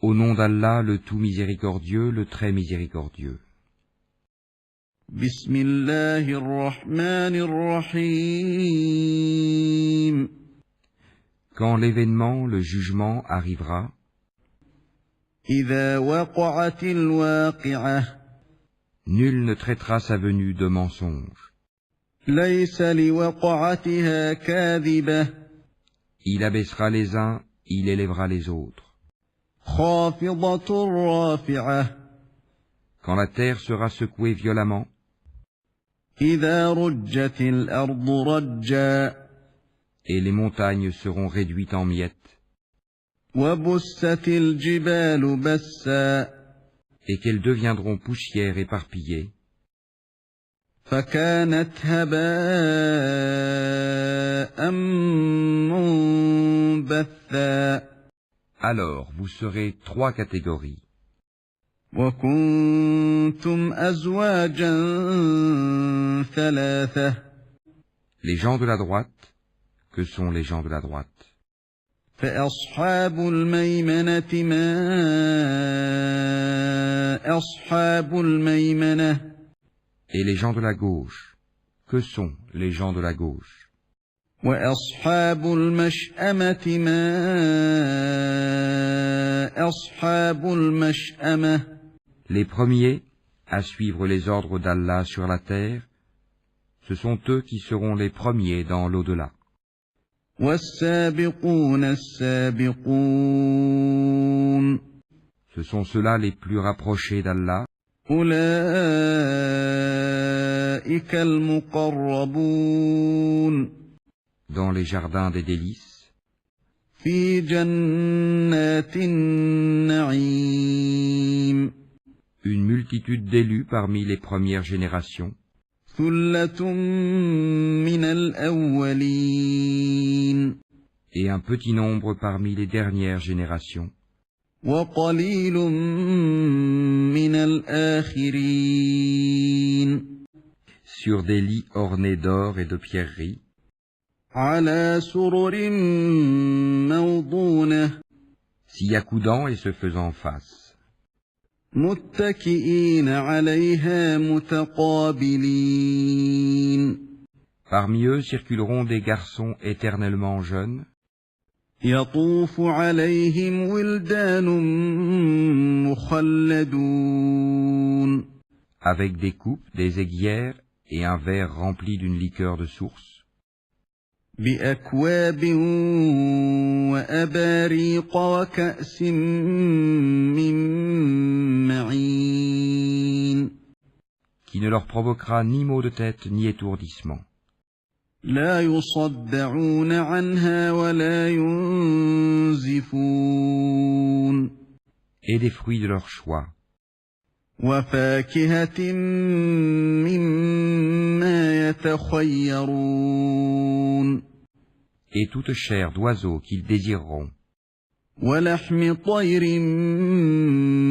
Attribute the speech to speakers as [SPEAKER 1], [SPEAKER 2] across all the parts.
[SPEAKER 1] Au nom d'Allah, le tout miséricordieux, le très miséricordieux.
[SPEAKER 2] Bismillahirrahmanirrahim.
[SPEAKER 1] Quand l'événement, le jugement, arrivera,
[SPEAKER 2] إذا وقعت الواقعة
[SPEAKER 1] nul ne traitera sa venue de mensonge.
[SPEAKER 2] ليس لوقعتها كاذبة
[SPEAKER 1] Il abaissera les uns, il élèvera les autres.
[SPEAKER 2] خافضة رافعة
[SPEAKER 1] Quand la terre sera secouée violemment,
[SPEAKER 2] إذا رجت الأرض رجا
[SPEAKER 1] et les montagnes seront réduites en miettes,
[SPEAKER 2] وبست الجبال بسا
[SPEAKER 1] et qu'elles deviendront poussière éparpillée,
[SPEAKER 2] فكانت هباء منبثا
[SPEAKER 1] alors vous serez trois catégories.
[SPEAKER 2] وكنتم أزواجا ثلاثة
[SPEAKER 1] Les gens de la droite, que sont les gens de la droite?
[SPEAKER 2] فأصحاب الميمنة ما أصحاب الميمنة
[SPEAKER 1] Et les gens de la gauche, que sont les gens de la gauche?
[SPEAKER 2] وأصحاب المشأمة ما أصحاب المشأمة
[SPEAKER 1] Les premiers à suivre les ordres d'Allah sur la terre, ce sont eux qui seront les premiers dans l'au-delà.
[SPEAKER 2] والسابقون السابقون
[SPEAKER 1] Ce sont ceux-là les plus rapprochés d'Allah,
[SPEAKER 2] أولئك المقربون
[SPEAKER 1] dans les jardins des délices,
[SPEAKER 2] في جنات النعيم
[SPEAKER 1] une multitude d'élus parmi les premières générations,
[SPEAKER 2] ثلة من الأولين
[SPEAKER 1] et un petit nombre parmi les dernières générations,
[SPEAKER 2] وقليل من الآخرين
[SPEAKER 1] sur des lits ornés d'or et de pierreries,
[SPEAKER 2] على سرر موضونة
[SPEAKER 1] s'y accoudant et se faisant face,
[SPEAKER 2] متكئين عليها متقابلين
[SPEAKER 1] Parmi eux circuleront des garçons éternellement jeunes,
[SPEAKER 2] يطوف عليهم ولدان مخلدون
[SPEAKER 1] avec des coupes, des aiguières et un verre rempli d'une liqueur de source,
[SPEAKER 2] بأكواب وأباريق وكأس من معين
[SPEAKER 1] qui ne leur provoquera ni maux de tête ni étourdissement.
[SPEAKER 2] لا يصدعون عنها ولا ينزفون
[SPEAKER 1] Et des fruits de leur choix,
[SPEAKER 2] وفاكهة مما يتخيرون
[SPEAKER 1] et toute chair d'oiseaux qu'ils désireront,
[SPEAKER 2] ولحم طير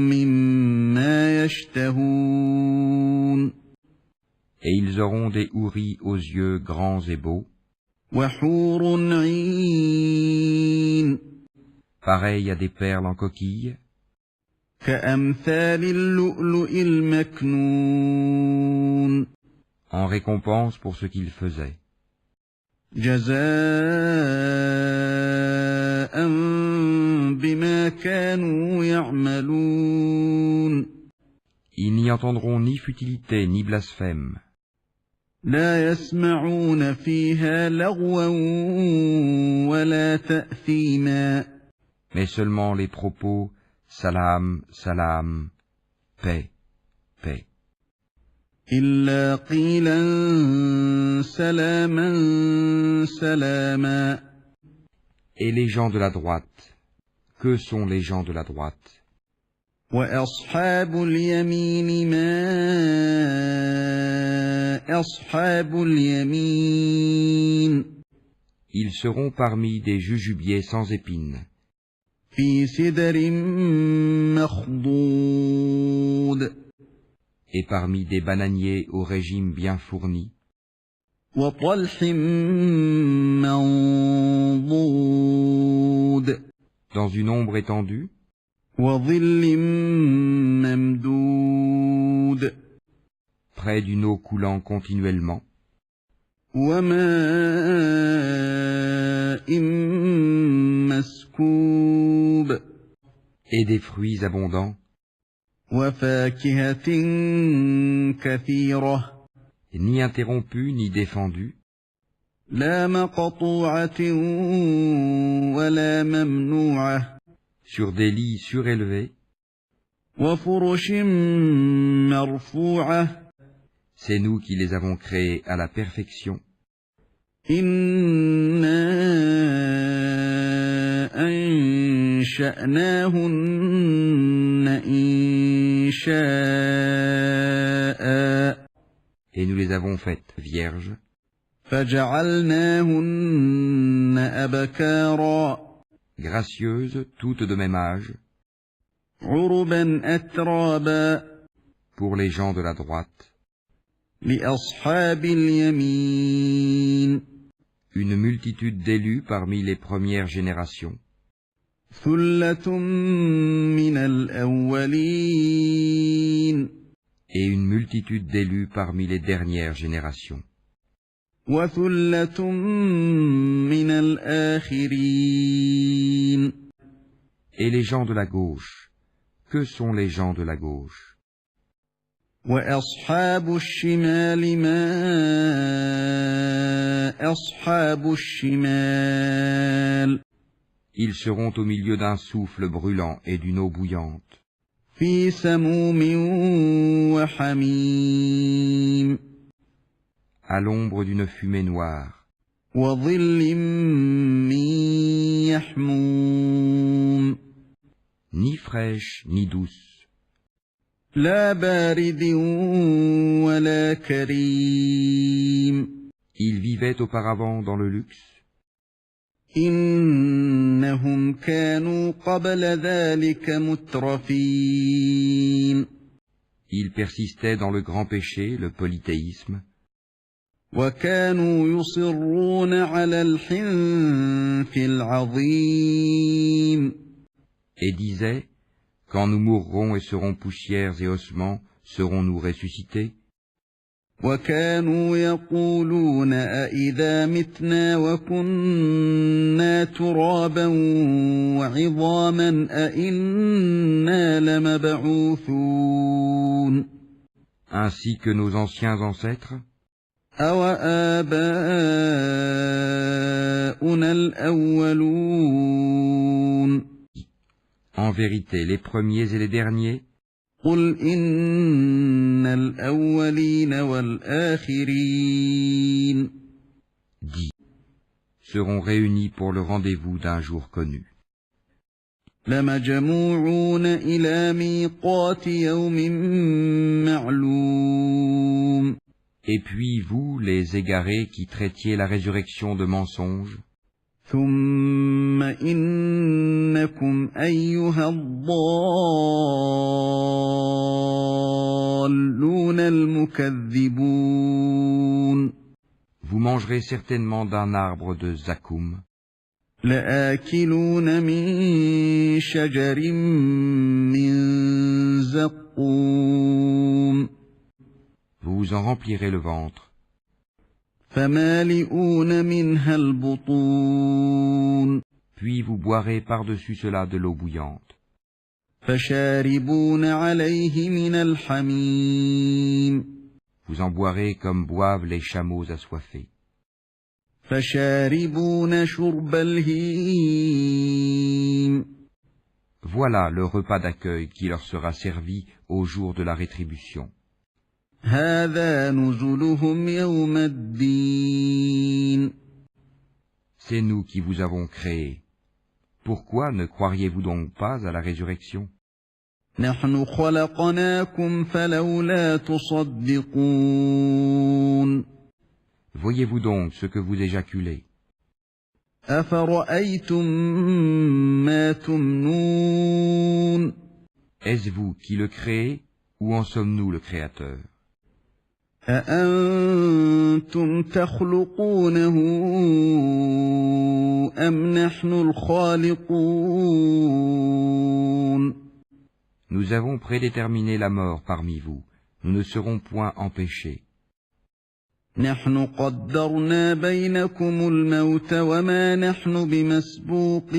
[SPEAKER 2] مما يشتهون
[SPEAKER 1] et ils auront des houris aux yeux grands et beaux,
[SPEAKER 2] وحور عين
[SPEAKER 1] pareils à des perles en coquille,
[SPEAKER 2] كأمثال اللؤلؤ المكنون
[SPEAKER 1] en récompense pour ce qu'ils faisaient,
[SPEAKER 2] جزاء بما كانوا يعملون
[SPEAKER 1] Ils n'y entendront ni futilité ni blasphème,
[SPEAKER 2] لا يسمعون فيها لغوا ولا تأثيما
[SPEAKER 1] mais seulement les propos salam, salam, paix, paix,
[SPEAKER 2] إلا قيلا سلاما سلاما
[SPEAKER 1] et les gens de la droite, que sont les gens de la droite?
[SPEAKER 2] وأصحاب اليمين ما أصحاب اليمين
[SPEAKER 1] Ils seront parmi des jujubiers sans épines,
[SPEAKER 2] في سدر مخضود
[SPEAKER 1] et parmi des bananiers au régime bien fourni,
[SPEAKER 2] وطلح منضود
[SPEAKER 1] dans une ombre étendue,
[SPEAKER 2] وظل ممدود
[SPEAKER 1] près d'une eau coulant continuellement,
[SPEAKER 2] وماء مسكوب
[SPEAKER 1] et des fruits abondants,
[SPEAKER 2] وفاكهة كثيرة
[SPEAKER 1] ni interrompus ni défendus,
[SPEAKER 2] لا مقطوعة ولا ممنوعة
[SPEAKER 1] sur des lits surélevés,
[SPEAKER 2] وفرش مرفوعة
[SPEAKER 1] c'est nous qui les avons créés à la perfection.
[SPEAKER 2] إنا أنشأناهن إنشاء
[SPEAKER 1] Et nous les avons faites vierges,
[SPEAKER 2] فجعلناهن أبكارا
[SPEAKER 1] gracieuses, toutes de même âge,
[SPEAKER 2] عربا أترابا
[SPEAKER 1] pour les gens de la droite,
[SPEAKER 2] لأصحاب اليمين
[SPEAKER 1] une multitude d'élus parmi les premières générations,
[SPEAKER 2] ثلة من الأولين
[SPEAKER 1] et une multitude d'élus parmi les dernières générations,
[SPEAKER 2] وثلة من الآخرين
[SPEAKER 1] et les gens de la gauche. Que sont les gens de la gauche?
[SPEAKER 2] وأصحاب الشمال ما أصحاب الشمال
[SPEAKER 1] Ils seront au milieu d'un souffle brûlant et d'une eau bouillante,
[SPEAKER 2] في سموم وحميم
[SPEAKER 1] à l'ombre d'une fumée noire,
[SPEAKER 2] وظل من يحموم
[SPEAKER 1] ni fraîche ni douce,
[SPEAKER 2] لا بارد ولا كريم
[SPEAKER 1] Ils vivaient auparavant dans le luxe,
[SPEAKER 2] إنهم كانوا قبل ذلك مترفين
[SPEAKER 1] ils persistaient dans le grand péché, le polythéisme,
[SPEAKER 2] وكانوا يصرون على الحنث العظيم
[SPEAKER 1] et disaient, quand nous mourrons et serons poussières et ossements, serons-nous ressuscités?
[SPEAKER 2] وكانوا يقولون أإذا متنا وكنا ترابا وعظاما أإنا لمبعوثون
[SPEAKER 1] Ainsi que nos anciens ancêtres,
[SPEAKER 2] أوآباؤنا الأولون
[SPEAKER 1] en vérité les premiers et les derniers,
[SPEAKER 2] قل إن الأولين والآخرين
[SPEAKER 1] dit, seront réunis pour le rendez-vous d'un jour connu.
[SPEAKER 2] لمجموعون إلى ميقات يوم معلوم
[SPEAKER 1] Et puis vous, les égarés qui traitiez la résurrection de mensonge,
[SPEAKER 2] ثم إنكم أيها الضالون المكذبون
[SPEAKER 1] vous mangerez certainement d'un arbre de zakoum,
[SPEAKER 2] لآكلون من شجر من زقوم
[SPEAKER 1] vous vous en remplirez le ventre,
[SPEAKER 2] فمالئون منها البطون
[SPEAKER 1] puis vous boirez par-dessus cela de l'eau bouillante,
[SPEAKER 2] فشاربون عليه من الحميم
[SPEAKER 1] vous en boirez comme boivent les chameaux assoiffés,
[SPEAKER 2] فشاربون شرب الهيم
[SPEAKER 1] voilà le repas d'accueil qui leur sera servi au jour de la rétribution.
[SPEAKER 2] هذا نزلهم يوم الدين
[SPEAKER 1] C'est nous qui vous avons créés. Pourquoi ne croiriez-vous donc pas à la résurrection?
[SPEAKER 2] نحن خلقناكم فلولا تصدقون
[SPEAKER 1] Voyez-vous donc ce que vous éjaculez?
[SPEAKER 2] أفرأيتم ما تمنون
[SPEAKER 1] Est-ce vous qui le créez, ou en sommes-nous le Créateur?
[SPEAKER 2] أأنتم تخلقونه أم نحن الخالقون
[SPEAKER 1] Nous avons prédéterminé la mort parmi vous. Nous ne serons point empêchés.
[SPEAKER 2] نحن قدرنا بينكم الموت وما نحن بمسبوقين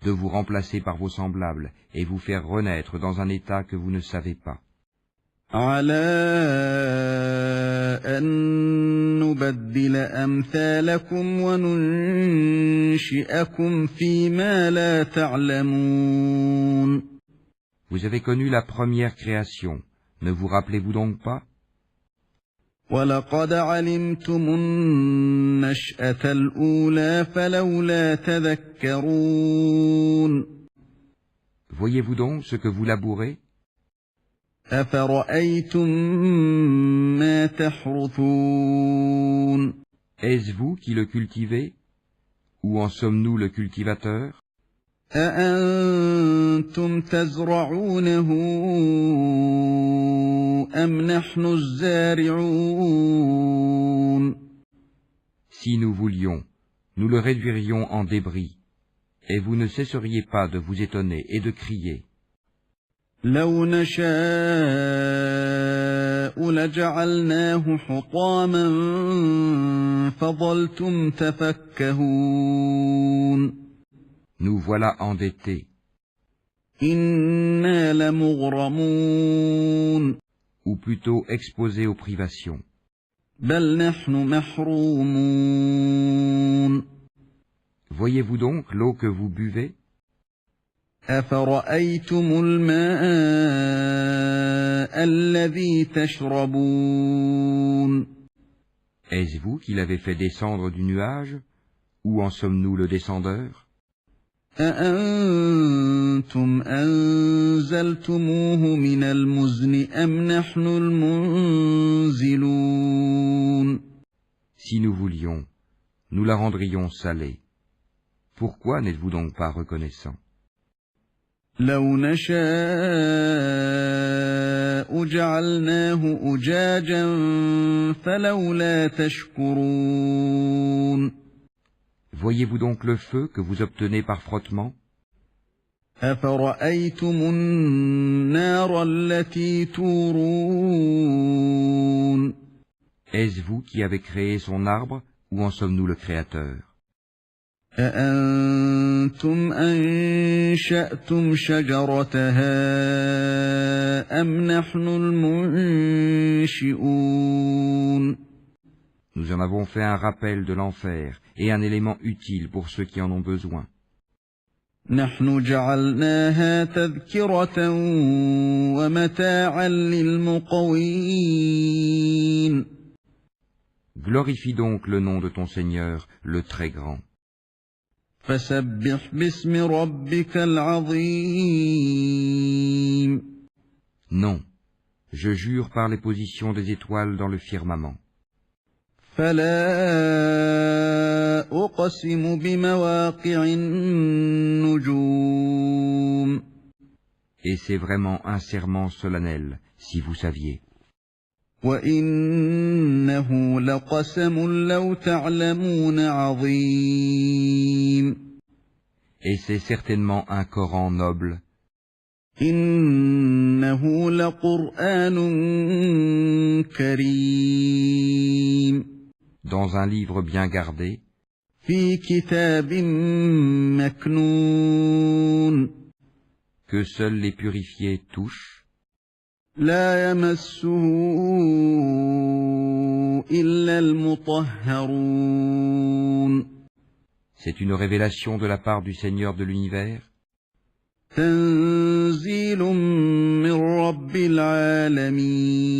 [SPEAKER 1] De vous remplacer par vos semblables et vous faire renaître dans un état que vous ne savez pas.
[SPEAKER 2] على أن نبدل أمثالكم وننشئكم فيما لا تعلمون.
[SPEAKER 1] Vous avez connu la première création. Ne vous rappelez-vous donc pas?
[SPEAKER 2] وَلَقَدْ عَلِمْتُمُ النَّشْأَةَ الْأُولَى فَلَوْلَا تَذَكَّرُونَ.
[SPEAKER 1] Voyez-vous donc ce que vous labourez?
[SPEAKER 2] أَفَرَأَيْتُم مَّا تَحْرُثُونَ.
[SPEAKER 1] Est-ce vous qui le cultivez? Ou en sommes-nous le cultivateur?
[SPEAKER 2] أَأَنتُمْ تَزْرَعُونَهُ أَمْ نَحْنُ الزَّارِعُونَ.
[SPEAKER 1] Si nous voulions, nous le réduirions en débris, et vous ne cesseriez pas de vous étonner et de crier.
[SPEAKER 2] لَوْ نَشَاءُ لَجَعَلْنَاهُ حُطَامًا فَظَلْتُمْ تَفَكَّهُونَ.
[SPEAKER 1] Nous voilà endettés.
[SPEAKER 2] إِنَّا لَمُغْرَمُونَ.
[SPEAKER 1] Ou plutôt exposés aux privations.
[SPEAKER 2] بَلْ نَحْنُ مَحْرُومُونَ.
[SPEAKER 1] Voyez-vous donc l'eau que vous buvez?
[SPEAKER 2] أَفَرَأَيْتُمُ الْمَاءَ الَّذِي تَشْرَبُونَ.
[SPEAKER 1] Est-ce vous qui l'avez fait descendre du nuage? Ou en sommes-nous le descendeur?
[SPEAKER 2] أَأَنتُمْ أَنزَلْتُمُوهُ مِنَ الْمُزْنِ أَمْ نَحْنُ الْمُنزِلُونَ.
[SPEAKER 1] Si nous voulions, nous la rendrions salée. Pourquoi n'êtes-vous donc pas reconnaissant?
[SPEAKER 2] لَوْ نَشَاءُ جَعَلْنَاهُ أُجَاجًا فَلَوْلَا تَشْكُرُونَ.
[SPEAKER 1] Voyez-vous donc le feu que vous obtenez par frottement?
[SPEAKER 2] أَفَرَأَيْتُمُ النَّارَ الَّتِي تُورُونَ.
[SPEAKER 1] Est-ce vous qui avez créé son arbre, ou en sommes-nous le créateur?
[SPEAKER 2] أَأَنتُمْ أَنشَأْتُمْ شَجَرَتَهَا أَمْ نَحْنُ الْمُنشِئُونَ.
[SPEAKER 1] Nous en avons fait un rappel de l'enfer et un élément utile pour ceux qui en ont besoin.
[SPEAKER 2] نحن جعلناها تذكرة ومتاعا للمقوين.
[SPEAKER 1] Glorifie donc le nom de ton Seigneur, le Très Grand.
[SPEAKER 2] فسبح باسم ربك العظيم.
[SPEAKER 1] Non, je jure par les positions des étoiles dans le firmament.
[SPEAKER 2] فلا أقسم بمواقع النجوم.
[SPEAKER 1] Et c'est vraiment un serment solennel, si vous saviez.
[SPEAKER 2] وإنه لقسم لو تعلمون عظيم.
[SPEAKER 1] Et c'est certainement un Coran noble.
[SPEAKER 2] إنه لقرآن كريم.
[SPEAKER 1] Dans un livre bien gardé,
[SPEAKER 2] في كتاب مكنون.
[SPEAKER 1] que seuls les purifiés touchent,
[SPEAKER 2] لا يمسه إلا المطهرون.
[SPEAKER 1] c'est une révélation de la part du Seigneur de l'univers,
[SPEAKER 2] تنزيل من رب العالمين.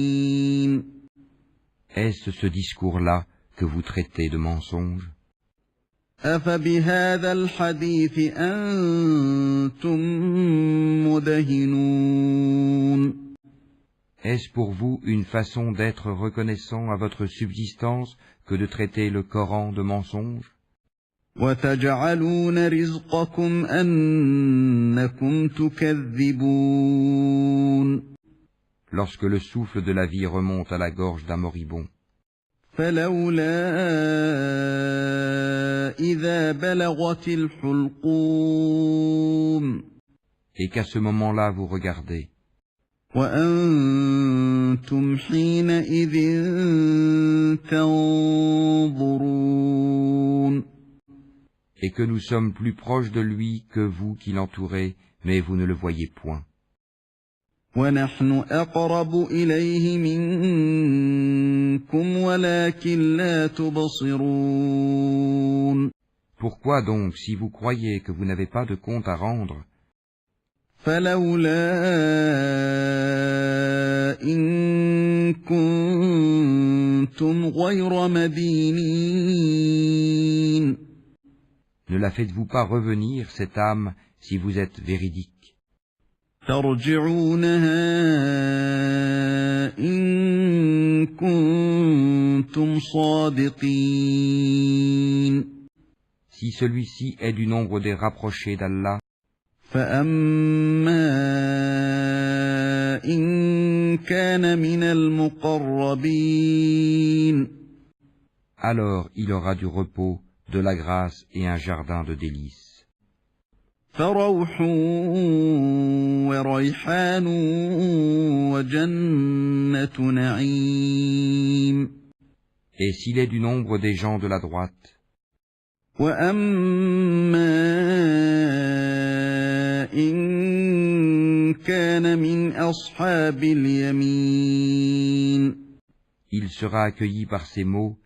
[SPEAKER 1] est-ce ce discours-là que vous traitez de mensonge?
[SPEAKER 2] أفبهذا الحديث أنتم مدهنون.
[SPEAKER 1] Est-ce pour vous une façon d'être reconnaissant à votre subsistance que de traiter le Coran de mensonge?
[SPEAKER 2] وتجعلون رزقكم أنكم تكذبون.
[SPEAKER 1] Lorsque le souffle de la vie remonte à la gorge d'un moribond,
[SPEAKER 2] فلولا إذا بلغت الحلقوم.
[SPEAKER 1] et qu'à ce moment-là vous regardez,
[SPEAKER 2] وأنتم حينئذ تنظرون
[SPEAKER 1] et que nous sommes plus proches de lui que vous qui l'entourez, mais vous ne le voyez point.
[SPEAKER 2] ونحن أقرب إليه منكم ولكن لا تبصرون
[SPEAKER 1] Pourquoi donc, si vous croyez que vous n'avez pas de compte à rendre,
[SPEAKER 2] فلولا إن كنتم غير مدينين
[SPEAKER 1] ne la faites-vous pas revenir, cette âme, si vous êtes véridique?
[SPEAKER 2] ترجعونها إن كنتم صادقين
[SPEAKER 1] Si celui-ci est du nombre des rapprochés d'Allah,
[SPEAKER 2] فأما إن كان من المقربين
[SPEAKER 1] alors il aura du repos, de la grâce et un jardin de délices.
[SPEAKER 2] فروح وريحان وجنة نعيم
[SPEAKER 1] Et s'il est du nombre des gens de la droite,
[SPEAKER 2] وأما إن كان من أصحاب اليمين
[SPEAKER 1] il sera accueilli par ces mots,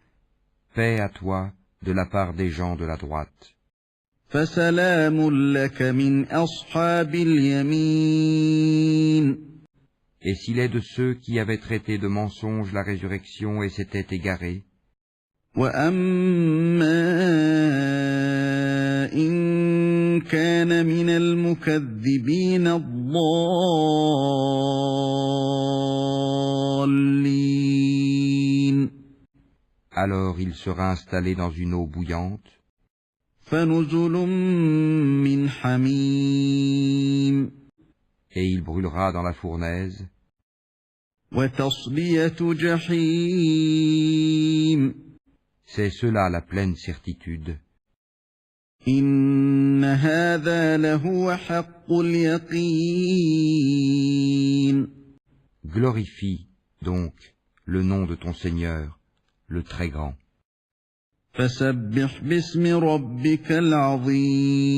[SPEAKER 1] paix à toi, de la part des gens de la droite.
[SPEAKER 2] فسلام لك من أصحاب اليمين
[SPEAKER 1] Et s'il est de ceux qui avaient traité de mensonge la résurrection et s'étaient égarés,
[SPEAKER 2] وأما إن كان من المكذبين الضالين
[SPEAKER 1] alors il sera installé dans une eau bouillante,
[SPEAKER 2] فنزل من حميم
[SPEAKER 1] et il brûlera dans la fournaise,
[SPEAKER 2] وتصلية جحيم
[SPEAKER 1] c'est cela la pleine certitude.
[SPEAKER 2] إن هذا لهو حق اليقين
[SPEAKER 1] Glorifie, donc, le nom de ton Seigneur, le Très Grand.
[SPEAKER 2] فسبح باسم ربك العظيم